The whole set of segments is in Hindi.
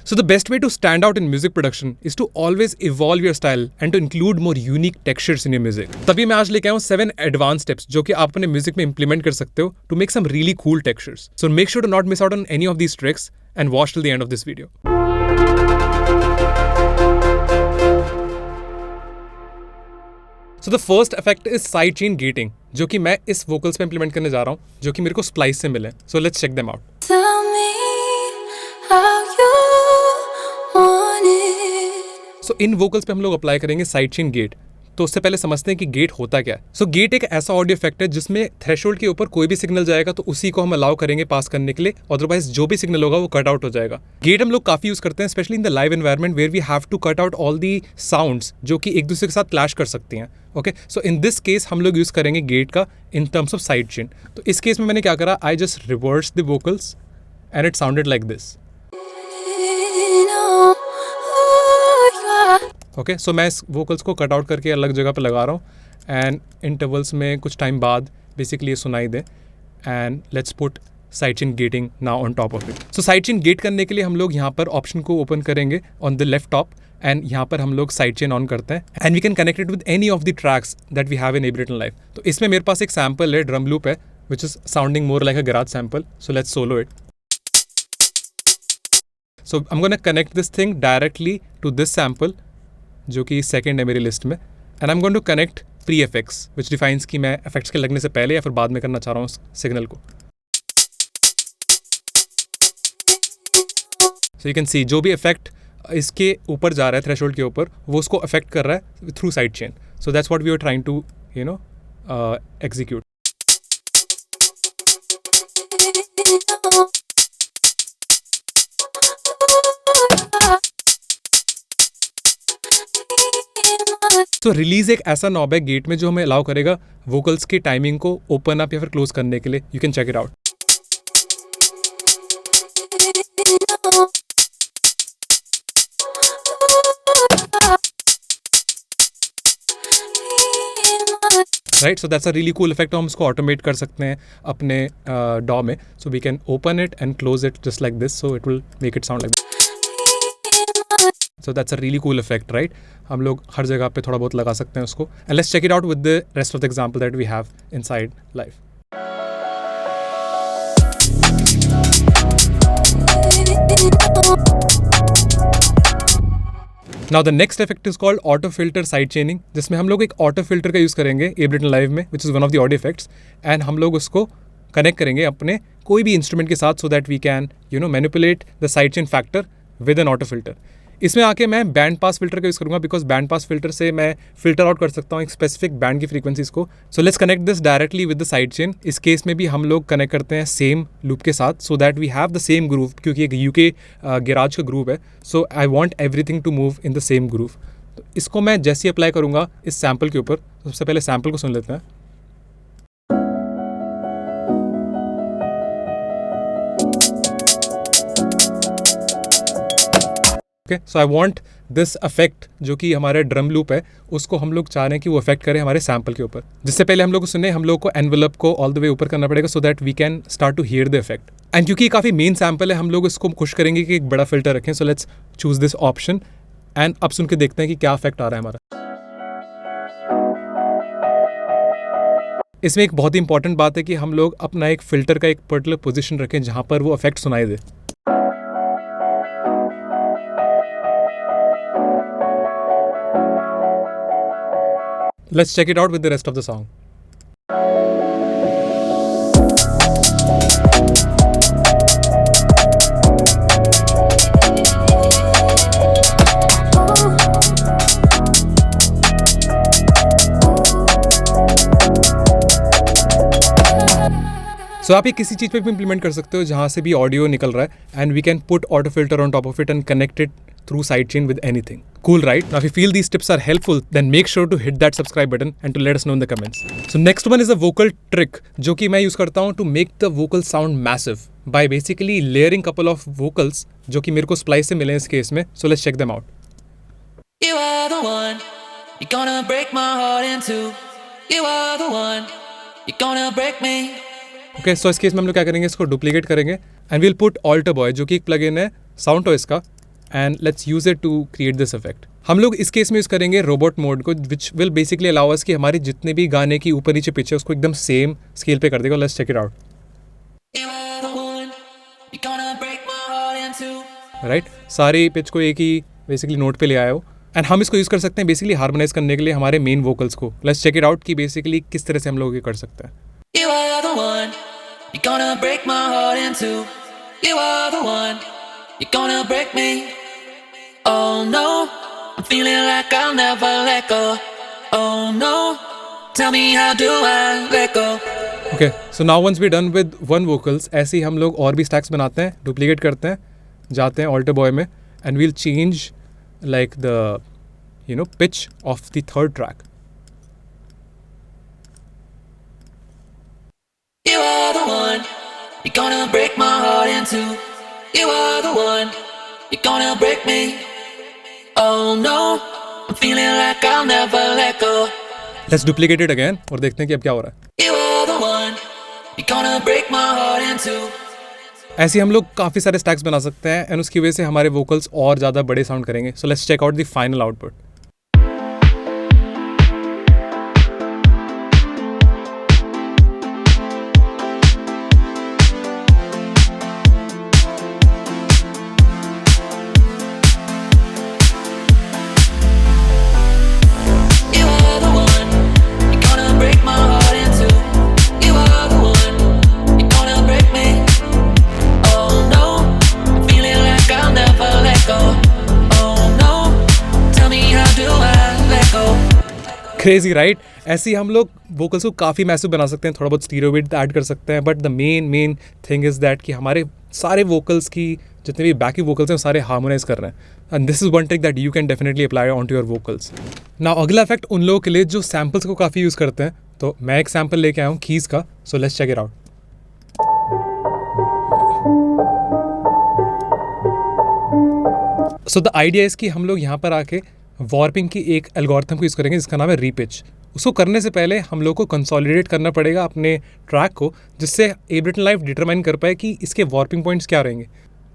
So the best way to stand out in music production is to always evolve your style and to include more unique textures in your music. तभी मैं आज लेके आया हूँ 7 advanced steps जो कि आप अपने म्यूजिक में implement कर सकते हो to make some really cool textures. So make sure to not miss out on any of these tricks and watch till the end of this video. So the first effect is sidechain gating, जो कि मैं इस vocals पे implement करने जा रहा हूँ, जो कि मेरे को Splice से मिले. So let's check them out. Tell me how you want it. So in vocals पे हम लोग अप्लाई करेंगे sidechain gate. तो उससे पहले समझते हैं कि गेट होता क्या है. सो गेट एक ऐसा ऑडियो इफेक्ट है जिसमें थ्रेशोल्ड के ऊपर कोई भी सिग्नल जाएगा तो उसी को हम अलाउ करेंगे पास करने के लिए, अदरवाइज जो भी सिग्नल होगा वो कट आउट हो जाएगा. गेट हम लोग काफी यूज करते हैं specially in the live environment where we have to cut out all the sounds जो कि एक दूसरे के साथ क्लैश कर सकती हैं. Okay, so in this case हम लोग यूज करेंगे गेट का in terms of side chain. तो इस केस में मैंने क्या करा, I just reverse the vocals and it sounded like this. Okay, so मैं इस वोकल्स को कट आउट करके अलग जगह पर लगा रहा हूँ एंड इंटरवल्स में कुछ टाइम बाद बेसिकली ये सुनाई दे. And let's put side chain gating now on top of it. So side chain gate करने के लिए हम लोग यहाँ पर ऑप्शन को ओपन करेंगे on the left top and यहाँ पर हम लोग साइड चेन ऑन करते हैं and we can connect it with any of the tracks that we have in Ableton Live. तो इसमें मेरे पास एक सैम्पल है, ड्रम लूप है, which is sounding more like a garage sample. So let's solo it. So I am gonna connect this thing directly to this sample जो कि सेकंड है मेरी लिस्ट में, and I am going to connect pre effects which defines कि मैं एफेक्ट्स के लगने से पहले या फिर बाद में करना चाह रहा हूँ उस सिग्नल को. सो यू कैन सी जो भी इफेक्ट इसके ऊपर जा रहा है थ्रेशोल्ड के ऊपर वो उसको अफेक्ट कर रहा है through side chain. So that's what we are trying to execute. तो रिलीज एक ऐसा नॉब है गेट में जो हमें अलाउ करेगा वोकल्स की टाइमिंग को ओपन अप या फिर क्लोज करने के लिए. You can check it out. Right, so that's a really cool effect. हम इसको ऑटोमेट कर सकते हैं अपने डॉ में. So we can open it and close it just like this, so it will make it sound like this. So that's a really cool effect, right? हम लोग हर जगह पे थोड़ा बहुत लगा सकते हैं उसको. And let's check it out with the rest of the example that we have inside live. Now the next effect is called auto filter side chaining, जिसमें हम लोग एक auto filter का यूज़ करेंगे Ableton Live में, which is one of the audio effects, and हम लोग उसको कनेक्ट करेंगे अपने कोई भी इंस्ट्रूमेंट के साथ so that we can manipulate the side chain factor with an auto filter. इसमें आके मैं बैंड पास फिल्टर का यूज़ करूँगा बिकॉज बैंड पास फिल्टर से मैं फिल्टर आउट कर सकता हूँ एक स्पेसिफिक बैंड की फ्रीक्वेंसीज को. So let's connect this directly with the side chain. इस केस में भी हम लोग कनेक्ट करते हैं सेम लूप के साथ so that we have the same groove, क्योंकि एक यूके गैराज का ग्रूव है. So I want everything to move in the same groove. तो इसको मैं जैसे ही अप्लाई करूँगा इस सैम्पल के ऊपर, सबसे पहले सैम्पल को सुन लेते हैं. Okay, so I want this affect जो कि हमारा ड्रम लूप है उसको हम लोग चाह रहे हैं कि वो अफेक्ट करे हमारे सैम्पल के ऊपर. जिससे पहले हम लोग सुने हम लोग को एनवेलप को ऑल द वे ऊपर करना पड़ेगा so that we can start to hear the effect. And क्योंकि ये काफ़ी मेन सैम्पल है हम लोग इसको खुश करेंगे कि एक बड़ा फिल्टर रखें. So let's choose this option and अब सुन के देखते हैं कि क्या अफेक्ट आ रहा है हमारा. इसमें एक बहुत ही इंपॉर्टेंट बात है कि हम लोग अपना एक फिल्टर का एक पर्टिकुलर पोजिशन रखें जहाँ पर वो अफेक्ट सुनाई दे. Let's check it out with the rest of the song. So आप ये किसी चीज़ पे भी इम्प्लीमेंट कर सकते हो जहाँ से भी ऑडियो निकल रहा है and we can put auto filter on top of it and connect it through sidechain with anything. Cool, right? Now if you feel these tips are helpful, then make sure to hit that subscribe button and to let us know in the comments. So next one is a vocal trick जो कि मैं यूज़ करता हूँ to make the vocal sound massive by basically layering couple of vocals जो कि मेरे को Splice से मिले इस केस में. So let's check them out. You are the one, you're gonna break my heart in two. You are the one, you're gonna break me. Okay, so इस केस में हम लोग क्या करेंगे, इसको डुप्लीकेट करेंगे and we'll put Alter Boy जो कि एक प्लगइन है Soundtoys का. And let's use it to create this effect. हम लोग इस केस में यूज़ करेंगे रोबोट मोड को, which will basically allow us कि हमारे जितने भी गाने की ऊपर नीचे पिच है उसको एकदम सेम स्केल पे कर देगा. Let's check it out. Right, सारी पिच को एक ही बेसिकली नोट पे ले आया हो. एंड हम इसको यूज़ कर सकते हैं बेसिकली हार्मोनाइज करने के लिए हमारे मेन वोकल्स को. लेट्स चेक इट आउट कि बेसिकली किस तरह से हम लोग ये कर सकते हैं. You are the one, you're gonna break my heart in two. You are the one, you're gonna break me. Oh no, I'm feeling like I'll never let go. Oh no, tell me how do I let go? Okay, so now once we're done with one vocals, ऐसे ही हम लोग और भी stacks बनाते हैं, duplicate करते हैं, जाते हैं alter boy में, and we'll change like the pitch of the third track. You are the one, you're gonna break my heart in two. You are the one, you're gonna break me. Oh no, I'm feeling like I'll never let go. Let's duplicate it again और देखते हैं कि अब क्या हो रहा है. You are the one, you're gonna break my heart in two. ऐसे हम लोग काफ़ी सारे स्टैक्स बना सकते हैं एंड उसकी वजह से हमारे वोकल्स और ज़्यादा बड़े साउंड करेंगे. So let's check out the final output. Crazy right. ऐसे ही हम लोग वोकल्स को काफ़ी मैसिव बना सकते हैं, थोड़ा बहुत स्टीरियो बिट ऐड कर सकते हैं. But the main thing is that कि हमारे सारे वोकल्स की जितने भी बैकी वोकल्स हैं वो सारे हार्मोनाइज कर रहे हैं. And this is one trick that you can definitely apply on to your vocals. Now अगला इफेक्ट उन लोगों के लिए जो सैम्पल्स को काफ़ी यूज़ करते हैं. तो मैं एक सैम्पल लेके आया हूँ कीज़ का. So let's check it out. So the idea is कि हम लोग यहाँ पर आके वॉर्पिंग की एक एल्गोरिथम को यूज़ करेंगे जिसका नाम है रीपिच. उसको करने से पहले हम लोग को कंसोलिडेट करना पड़ेगा अपने ट्रैक को, जिससे एब्लेटन लाइव डिटरमाइन कर पाए कि इसके वॉर्पिंग पॉइंट्स क्या रहेंगे.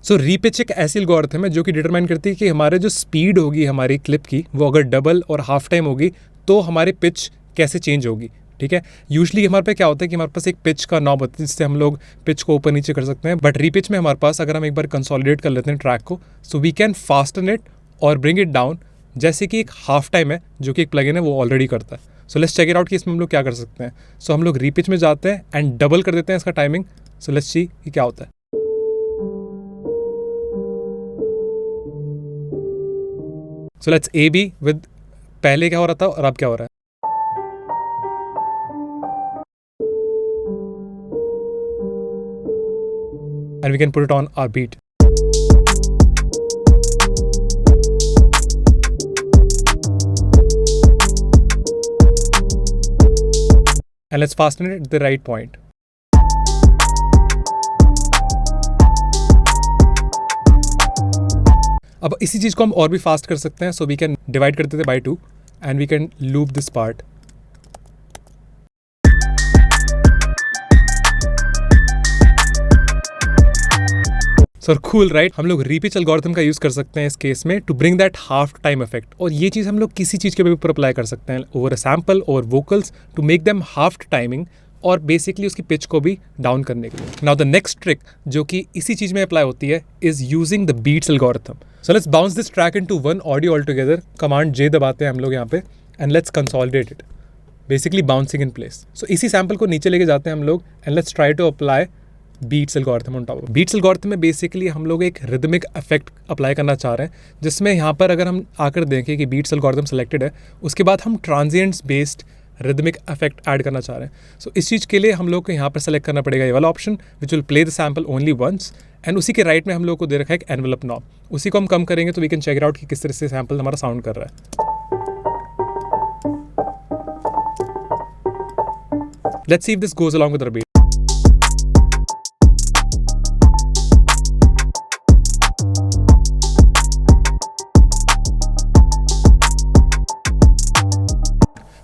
सो रीपिच एक ऐसी एल्गोरिथम है जो कि डिटरमाइन करती है कि हमारे जो स्पीड होगी हमारी क्लिप की वो अगर डबल और हाफ टाइम होगी तो हमारी पिच कैसे चेंज होगी. ठीक है, यूजली हमारे पे क्या होता है कि हमारे पास एक पिच का नॉब होता है जिससे हम लोग पिच को ऊपर नीचे कर सकते हैं. बट रीपिच में हमारे पास अगर हम एक बार कंसोलिडेट कर लेते हैं ट्रैक को, so we can fasten it और ब्रिंग इट डाउन, जैसे कि एक हाफ टाइम है जो कि एक प्लगइन है वो ऑलरेडी करता है. So let's check it out कि इसमें हम लोग क्या कर सकते हैं. सो हम लोग रीपिच में जाते हैं एंड डबल कर देते हैं इसका टाइमिंग. सो लेट्स सी कि क्या होता है. So let's A be with पहले क्या हो रहा था और अब क्या हो रहा है. And we can put it on our beat. And let's fasten it at the right point. अब इसी चीज़ को हम और भी फास्ट कर सकते हैं. So we can divide कर देते हैं by 2 and we can loop this part. Sir cool right. हम लोग रीपिच एल्गोरिथम का यूज़ कर सकते हैं इस केस में to bring that half time effect. और ये चीज़ हम लोग किसी चीज़ के ऊपर अप्लाई कर सकते हैं over a sample over vocals to make them half timing और बेसिकली उसकी पिच को भी डाउन करने के लिए. नाउ द नेक्स्ट ट्रिक जो कि इसी चीज़ में अप्लाई होती है is using the beats algorithm. So let's bounce this track into one audio all together. Command J दबाते हैं हम लोग यहाँ पे and let's consolidate it, basically bouncing in place. So इसी सैम्पल को नीचे लेके जाते हैं हम लोग and let's try to apply beats algorithm on top. Beats algorithm में बेसिकली हम लोग एक रिदमिक इफेक्ट अप्लाई करना चाह रहे हैं, जिसमें यहाँ पर अगर हम आकर देखें कि बीट्स एल्गोरिथम सेलेक्टेड है, उसके बाद हम transients based rhythmic effect add करना चाह रहे हैं. सो इस चीज़ के लिए हम लोग को यहाँ पर सेलेक्ट करना पड़ेगा ये वाला option which will play the sample only once. And उसी के राइट में हम लोग को दे रखा है एक एनवेलप नॉब. उसी को हम कम करेंगे तो we can check it out कि किस तरह से सैम्पल हमारा साउंड कर रहा है. Let's see if this goes along with our beat.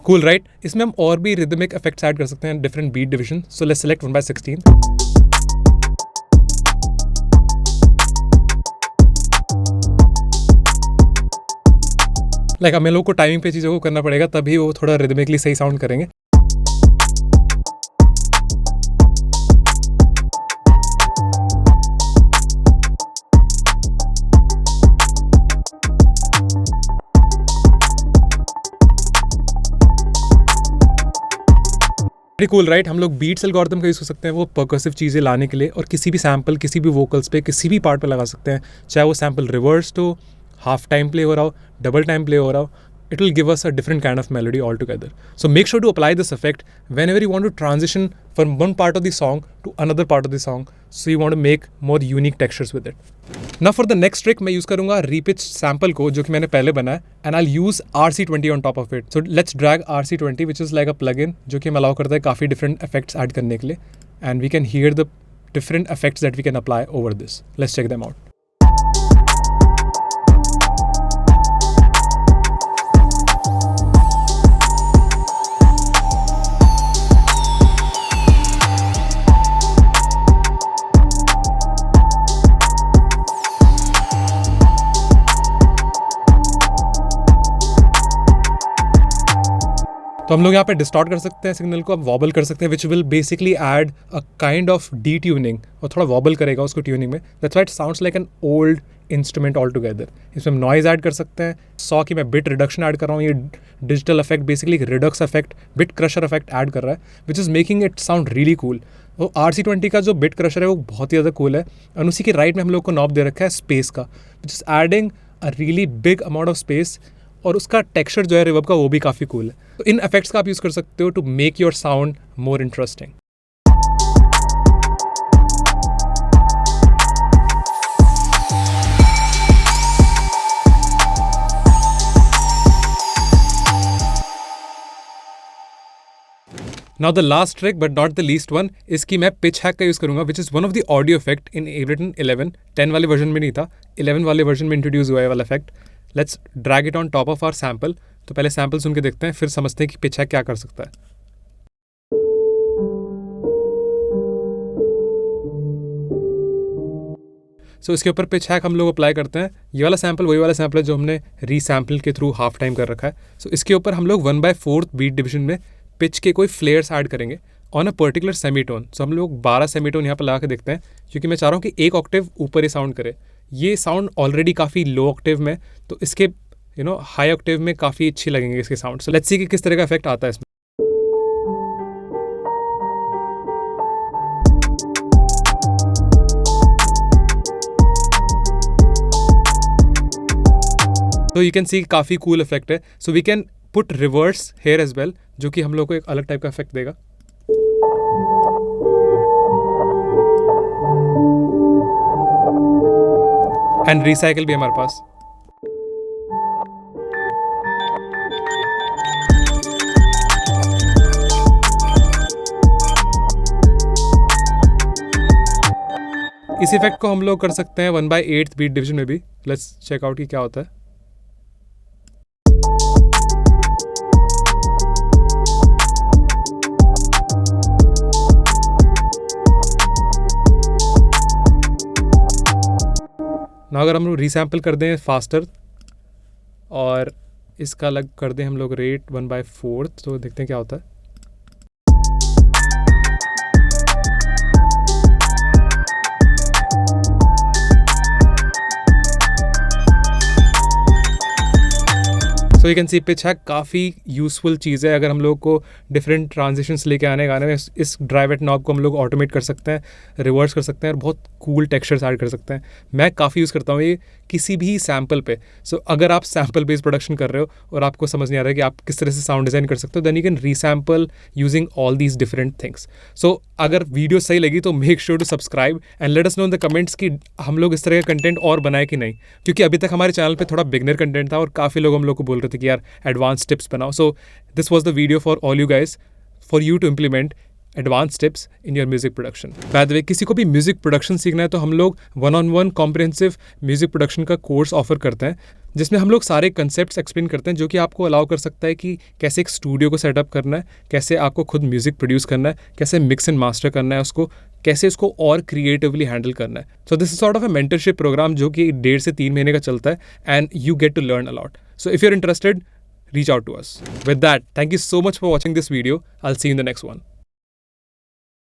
Cool right. इसमें हम और भी रिदमिक इफेक्ट्स ऐड कर सकते हैं different beat division. So let's select 1/16. Like हमें लोग को टाइमिंग पे चीज़ों को करना पड़ेगा, तभी वो थोड़ा रिदमिकली सही साउंड करेंगे। Cool right. हम लोग बीट्स एल्गोरिथम का यूज़ कर सकते हैं वो पर्कसिव चीज़ें लाने के लिए, और किसी भी सैम्पल किसी भी वोकल्स पे किसी भी पार्ट पे लगा सकते हैं, चाहे वो सैम्पल रिवर्स्ड हो, हाफ टाइम प्ले हो रहा हो, डबल टाइम प्ले हो रहा हो, it will give us a different kind of melody altogether. So make sure to apply this effect whenever you want to transition from one part of the song to another part of the song, so you want to make more unique textures with it. Now for the next trick मैं यूज़ करूँगा repitch sample को, जो कि मैंने पहले बनाया, and I'll use RC20 on top of it. So let's drag RC20, which is like a plugin जो कि हमें allow करता है काफ़ी different effects add करने के लिए, and we can hear the different effects that we can apply over this. Let's check them out. तो हम लोग यहाँ पे डिस्टॉर्ट कर सकते हैं सिग्नल को, अब वॉबल कर सकते हैं, which will basically add a kind of D tuning, और थोड़ा वॉबल करेगा उसको ट्यूनिंग में। That's why it sounds like an old instrument all together. इसमें हम नॉइज़ ऐड कर सकते हैं, सॉ कि मैं बिट रिडक्शन ऐड कर रहा हूँ, ये digital effect basically Redux effect, bit crusher effect add कर रहा है, which is making it sound really cool. वो RC20 का जो बिट क्रशर है वो बहुत ही ज़्यादा कूल है, और उसी के राइट में हम लोग को नॉब दे रखा है स्पेस का, which is adding a really big amount of space, और उसका टेक्सचर जो है रिवर्ब का वो भी काफ़ी कूल है। तो इन इफेक्ट्स का आप यूज़ कर सकते हो to make your sound more interesting. Now the last trick but not the least one is कि मैं पिच हैक का यूज़ करूँगा, which is one of the audio effect in Ableton 11. 10 वाले वर्जन में नहीं था, 11 वाले वर्जन में इंट्रोड्यूस हुआ है वाला effect. Let's drag it on top of our sample. तो पहले सैम्पल सुन के देखते हैं, फिर समझते हैं कि पिच हैक क्या कर सकता है। सो इसके ऊपर पिच हैक हम लोग अप्लाई करते हैं। ये वाला सैम्पल वही वाला सैम्पल है जो हमने रीसैम्पल के थ्रू हाफ टाइम कर रखा है। सो इसके ऊपर हम लोग 1/4 बीट डिवीजन में पिच के कोई फ्लेयर्स ऐड करेंगे ऑन अ पर्टिकुलर सेमीटोन। सो हम लोग 12 सेमीटोन यहाँ पर लगा के देखते हैं, क्योंकि मैं चाह रहा हूँ कि एक ऑक्टेव ऊपर ही साउंड करे। ये साउंड ऑलरेडी काफ़ी लो ऑक्टेव में, तो इसके हाई ऑक्टेव में काफ़ी अच्छी लगेंगे इसके साउंड। सो लेट्स सी कि किस तरह का इफेक्ट आता है इसमें। तो यू कैन सी काफ़ी कूल इफेक्ट है। So we can put reverse here as well, जो कि हम लोग को एक अलग टाइप का इफेक्ट देगा। एंड रिसाइकल भी हमारे पास। इस इफेक्ट को हम लोग कर सकते हैं 1/8 बीट डिवीजन में भी। लेट्स चेक आउट कि क्या होता है। ना अगर हम लोग रीसैम्पल कर दें फास्टर और इसका अलग कर दें हम लोग रेट 1/4, तो देखते हैं क्या होता है। So you can see pitch hack काफ़ी यूज़फुल चीज़ है। अगर हम लोग को डिफरेंट ट्रांजिशंस लेके आने गाने में, इस ड्राइव एट नॉब को हम लोग ऑटोमेट कर सकते हैं, रिवर्स कर सकते हैं, और बहुत कूल टेक्सचर्स ऐड कर सकते हैं। मैं काफ़ी यूज़ करता हूँ ये किसी भी सैम्पल पे। सो अगर आप सैम्पल बेस्ड प्रोडक्शन कर रहे हो और आपको समझ नहीं आ रहा है कि आप किस तरह से साउंड डिज़ाइन कर सकते हो, then you can resample using all these different things. So अगर वीडियो सही लगी तो make sure to subscribe and let us know in the comments कि हम लोग इस तरह का कंटेंट और बनाए कि नहीं, क्योंकि अभी तक हमारे चैनल पे थोड़ा बिगनर कंटेंट था और काफ़ी लोग हम लोग को बोल रहे थे कि यार एडवांस टिप्स बनाओ। So this was the video for all you guys, for you to implement advance tips in your music production. By the way, किसी को भी म्यूजिक प्रोडक्शन सीखना है तो हम लोग 1-on-1 कॉम्प्रिहेंसिव म्यूजिक प्रोडक्शन का कोर्स ऑफर करते हैं, जिसमें हम लोग सारे कंसेप्ट्स एक्सप्लेन करते हैं, जो कि आपको अलाउ कर सकता है कि कैसे एक स्टूडियो को सेटअप करना है, कैसे आपको खुद म्यूजिक प्रोड्यूस करना है, कैसे मिक्स एंड मास्टर करना है उसको, कैसे उसको और क्रिएटिवली हैंडल करना है। So this is sort of a mentorship programme जो कि 1.5 से 3 महीने का चलता है, and you get to learn a lot. So if you're interested, reach out to us. With that, thank you so much for watching this video. I'll see you in the next one.